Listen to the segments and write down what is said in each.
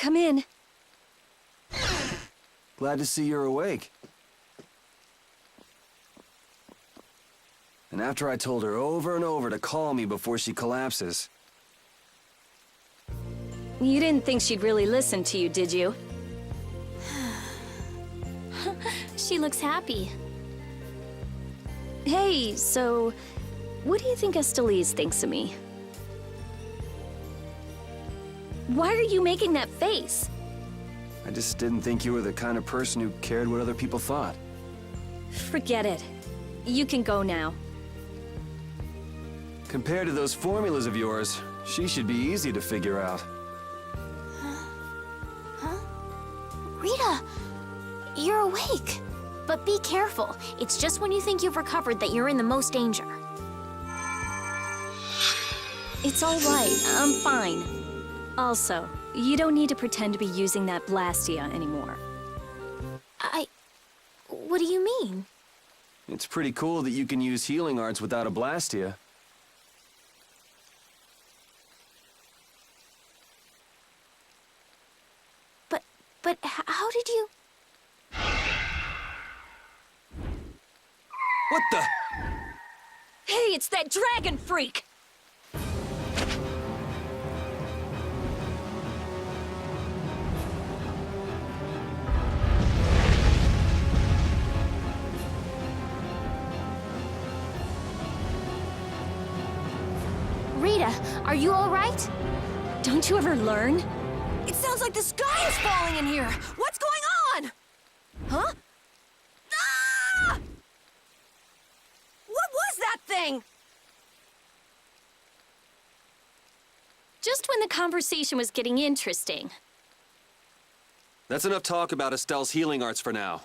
Come in. Glad to see you're awake. And after I told her over and over to call me before she collapses. You didn't think she'd really listen to you, did you? She looks happy. Hey, so what do you think Estelise thinks of me? Why are you making that face? I just didn't think you were the kind of person who cared what other people thought. Forget it. You can go now. Compared to those formulas of yours, she should be easy to figure out. Huh? Rita, you're awake. But be careful. It's just when you think you've recovered that you're in the most danger. It's all right. I'm fine. Also, you don't need to pretend to be using that Blastia anymore. What do you mean? It's pretty cool that you can use healing arts without a Blastia. But how did you... What the? Hey, it's that dragon freak! Rita, are you all right? Don't you ever learn? It sounds like the sky is falling in here! What's going on? Huh? Ah! What was that thing? Just when the conversation was getting interesting. That's enough talk about Estelle's healing arts for now.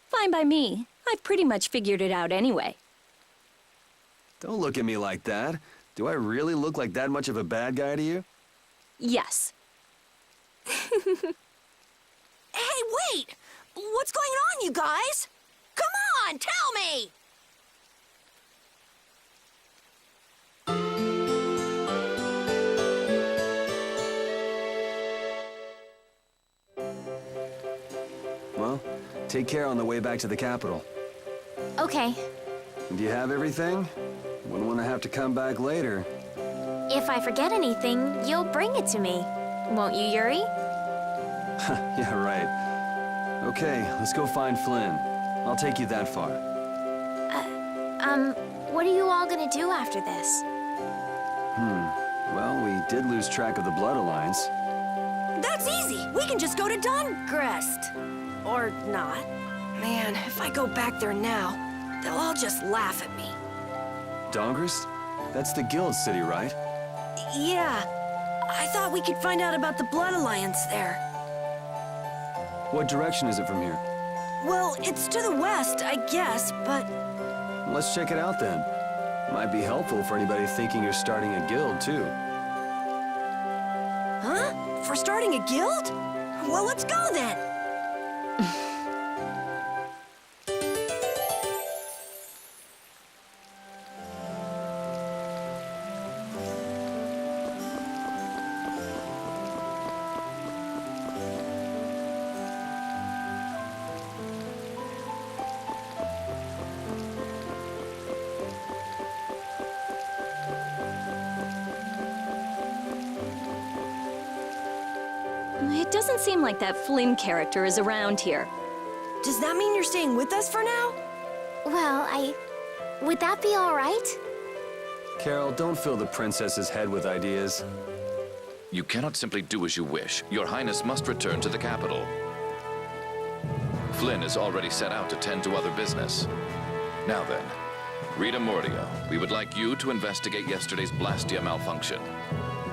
Fine by me. I've pretty much figured it out anyway. Don't look at me like that. Do I really look like that much of a bad guy to you? Yes. Hey, wait! What's going on, you guys? Come on, tell me! Well, take care on the way back to the capital. Okay. Do you have everything? Wouldn't want to have to come back later. If I forget anything, you'll bring it to me. Won't you, Yuri? Yeah, right. Okay, let's go find Flynn. I'll take you that far. What are you all gonna do after this? Well, we did lose track of the Blood Alliance. That's easy! We can just go to Dongrest. Or not. Man, if I go back there now, they'll all just laugh at me. Dongrest? That's the guild city, right? Yeah. I thought we could find out about the Blood Alliance there. What direction is it from here? Well, it's to the west, I guess, but... Let's check it out then. Might be helpful for anybody thinking you're starting a guild, too. Huh? For starting a guild? Well, let's go then! It doesn't seem like that Flynn character is around here. Does that mean you're staying with us for now? Well, would that be all right? Carol, don't fill the princess's head with ideas. You cannot simply do as you wish. Your Highness must return to the capital. Flynn is already set out to tend to other business. Now then, Rita Mordia, we would like you to investigate yesterday's Blastia malfunction.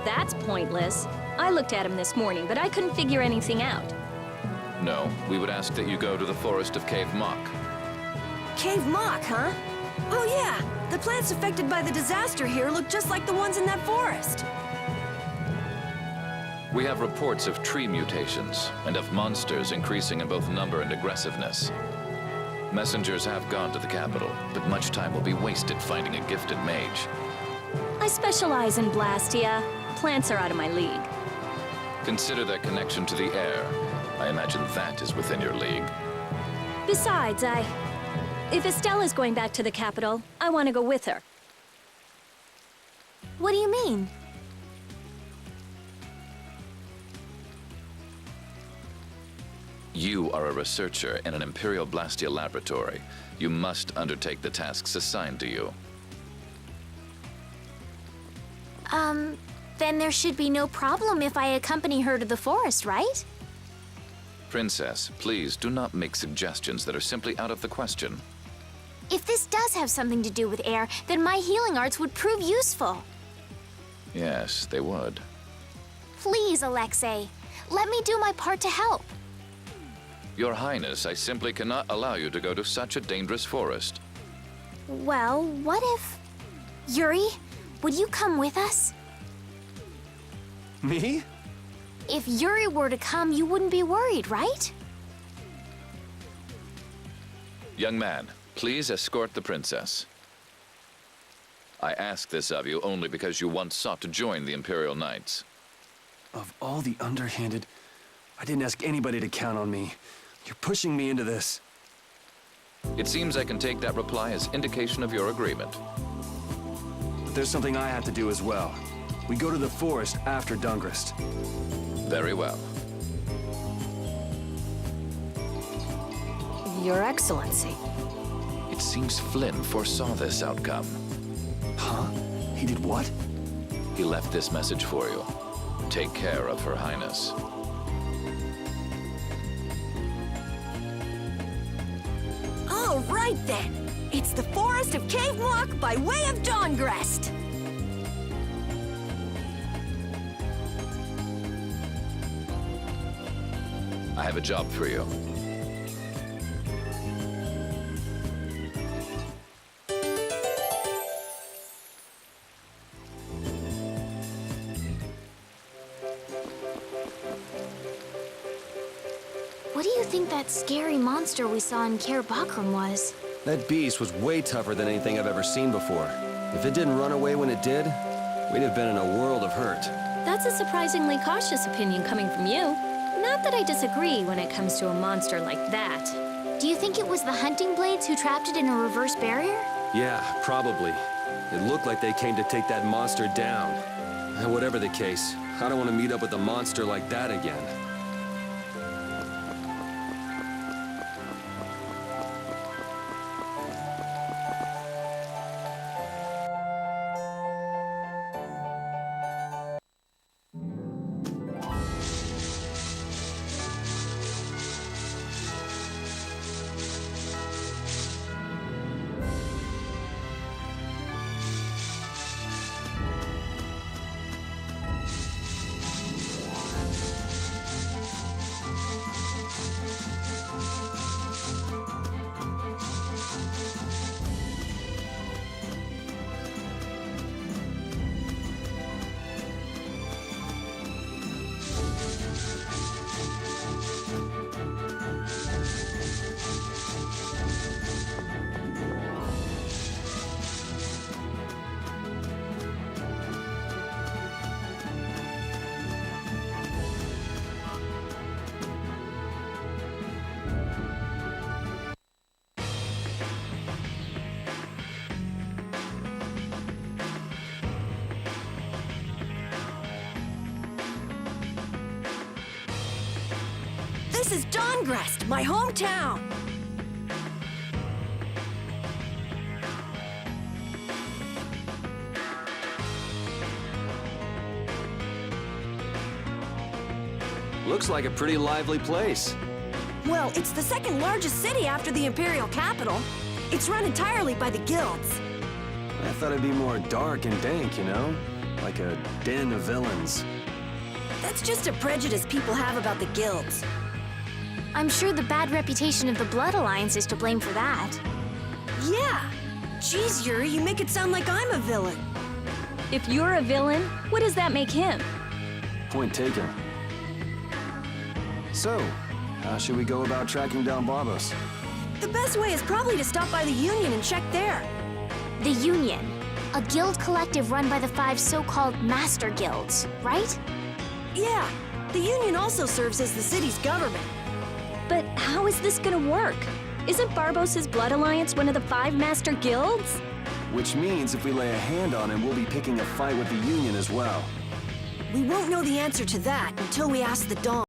That's pointless. I looked at him this morning, but I couldn't figure anything out. No, we would ask that you go to the forest of Cave Mock. Cave Mock, huh? Oh yeah, the plants affected by the disaster here look just like the ones in that forest. We have reports of tree mutations and of monsters increasing in both number and aggressiveness. Messengers have gone to the capital, but much time will be wasted finding a gifted mage. I specialize in Blastia. Plants are out of my league. Consider their connection to the air. I imagine that is within your league. Besides, if Estella's going back to the capital, I want to go with her. What do you mean? You are a researcher in an Imperial Blastia laboratory. You must undertake the tasks assigned to you. Then there should be no problem if I accompany her to the forest, right? Princess, please do not make suggestions that are simply out of the question. If this does have something to do with air, then my healing arts would prove useful. Yes, they would. Please, Alexei, let me do my part to help. Your Highness, I simply cannot allow you to go to such a dangerous forest. Well, what if... Yuri, would you come with us? Me? If Yuri were to come, you wouldn't be worried, right? Young man, please escort the princess. I ask this of you only because you once sought to join the Imperial Knights. Of all the underhanded, I didn't ask anybody to count on me. You're pushing me into this. It seems I can take that reply as indication of your agreement. But there's something I have to do as well. We go to the forest after Dungrist. Very well. Your Excellency. It seems Flynn foresaw this outcome. Huh? He did what? He left this message for you. Take care of Her Highness. All right then. It's the Forest of Cave Mock by way of Dawngrest. I have a job for you. What do you think that scary monster we saw in Kaer Bakram was? That beast was way tougher than anything I've ever seen before. If it didn't run away when it did, we'd have been in a world of hurt. That's a surprisingly cautious opinion coming from you. Not that I disagree when it comes to a monster like that. Do you think it was the hunting blades who trapped it in a reverse barrier? Yeah, probably. It looked like they came to take that monster down. And whatever the case, I don't want to meet up with a monster like that again. This is Dawngrest, my hometown. Looks like a pretty lively place. Well, it's the second largest city after the Imperial capital. It's run entirely by the guilds. I thought it'd be more dark and dank, you know? Like a den of villains. That's just a prejudice people have about the guilds. I'm sure the bad reputation of the Blood Alliance is to blame for that. Yeah. Jeez, Yuri, you make it sound like I'm a villain. If you're a villain, what does that make him? Point taken. So, how should we go about tracking down Barbos? The best way is probably to stop by the Union and check there. The Union, a guild collective run by the 5 so-called Master Guilds, right? Yeah, The Union also serves as the city's government. But how is this gonna work? Isn't Barbos's Blood Alliance one of the 5 master guilds? Which means if we lay a hand on him, we'll be picking a fight with the Union as well. We won't know the answer to that until we ask the Dawn.